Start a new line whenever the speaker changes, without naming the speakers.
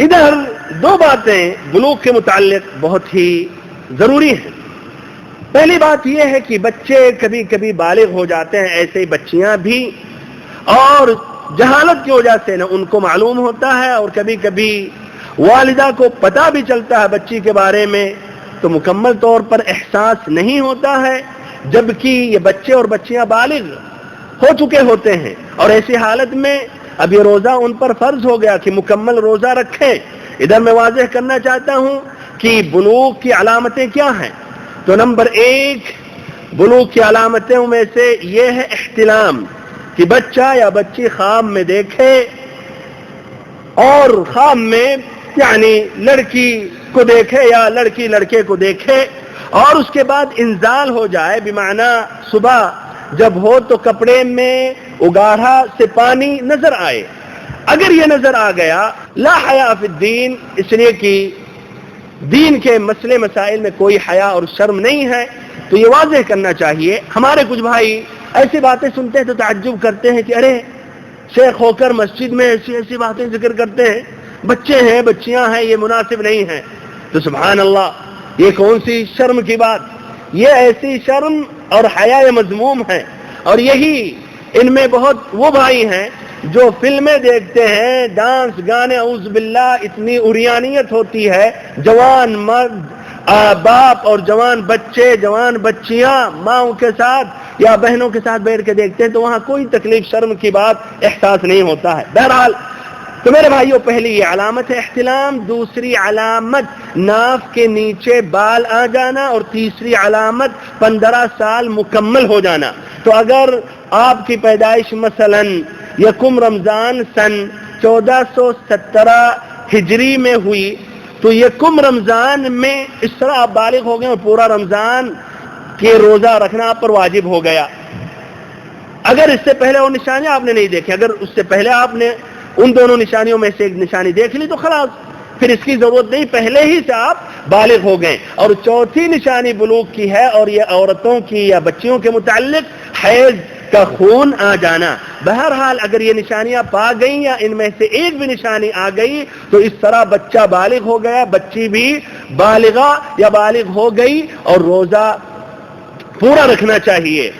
ادھر دو باتیں بلوغ کے متعلق بہت ہی ضروری ہیں. پہلی بات یہ ہے کہ بچے کبھی کبھی بالغ ہو جاتے ہیں، ایسے ہی بچیاں بھی، اور جہالت کی وجہ سے نہ ان کو معلوم ہوتا ہے، اور کبھی کبھی والدہ کو پتہ بھی چلتا ہے بچی کے بارے میں تو مکمل طور پر احساس نہیں ہوتا ہے، جبکہ یہ بچے اور بچیاں بالغ ہو چکے ہوتے ہیں، اور ایسی حالت میں اب یہ روزہ ان پر فرض ہو گیا کہ مکمل روزہ رکھیں. ادھر میں واضح کرنا چاہتا ہوں کہ بلوغ کی علامتیں کیا ہیں. تو نمبر 1 بلوغ کی علامتوں میں سے یہ ہے احتلام، کہ بچہ یا بچی خواب میں دیکھے، اور خواب میں یعنی لڑکی کو دیکھے یا لڑکی لڑکے کو دیکھے، اور اس کے بعد انزال ہو جائے، بمعنی صبح جب ہو تو کپڑے میں اگاڑھا سے پانی نظر آئے. اگر یہ نظر آ گیا، لا حیا فی الدین، اس لیے کہ دین کے مسئلے مسائل میں کوئی حیا اور شرم نہیں ہے، تو یہ واضح کرنا چاہیے. ہمارے کچھ بھائی ایسی باتیں سنتے ہیں تو تعجب کرتے ہیں کہ ارے شیخ ہو کر مسجد میں ایسی ایسی باتیں ذکر کرتے ہیں، بچے ہیں بچیاں ہیں، یہ مناسب نہیں ہے. تو سبحان اللہ، یہ کون سی شرم کی بات؟ یہ ایسی شرم اور حیا مذموم ہے. اور یہی ان میں بہت وہ بھائی ہیں جو فلمیں دیکھتے ہیں، ڈانس گانے، اعوذ باللہ، اتنی عریانیت ہوتی ہے، جوان مرد باپ اور جوان بچے جوان بچیاں ماؤں کے ساتھ یا بہنوں کے ساتھ بیٹھ کے دیکھتے ہیں تو وہاں کوئی تکلیف شرم کی بات احساس نہیں ہوتا ہے. بہرحال تو میرے بھائیوں، پہلی یہ علامت ہے احتلام، دوسری علامت ناف کے نیچے بال آ جانا، اور تیسری علامت 15 سال مکمل ہو جانا. تو اگر آپ کی پیدائش مثلا یکم رمضان سن 1417 ہجری میں ہوئی تو یکم رمضان میں اس طرح آپ بالغ ہو گئے اور پورا رمضان کے روزہ رکھنا آپ پر واجب ہو گیا. اگر اس سے پہلے وہ نشانیاں آپ نے نہیں دیکھی، اگر اس سے پہلے آپ نے ان دونوں نشانیوں میں سے ایک نشانی دیکھ لی تو خلاص، پھر اس کی ضرورت نہیں، پہلے ہی سے آپ بالغ ہو گئے. اور چوتھی نشانی بلوغ کی ہے، اور یہ عورتوں کی یا بچیوں کے متعلق حیض کا خون آ جانا. بہرحال اگر یہ نشانیاں پا گئیں یا ان میں سے ایک بھی نشانی آ گئی تو اس طرح بچہ بالغ ہو گیا، بچی بھی بالغہ یا بالغ ہو گئی، اور روزہ پورا رکھنا چاہیے.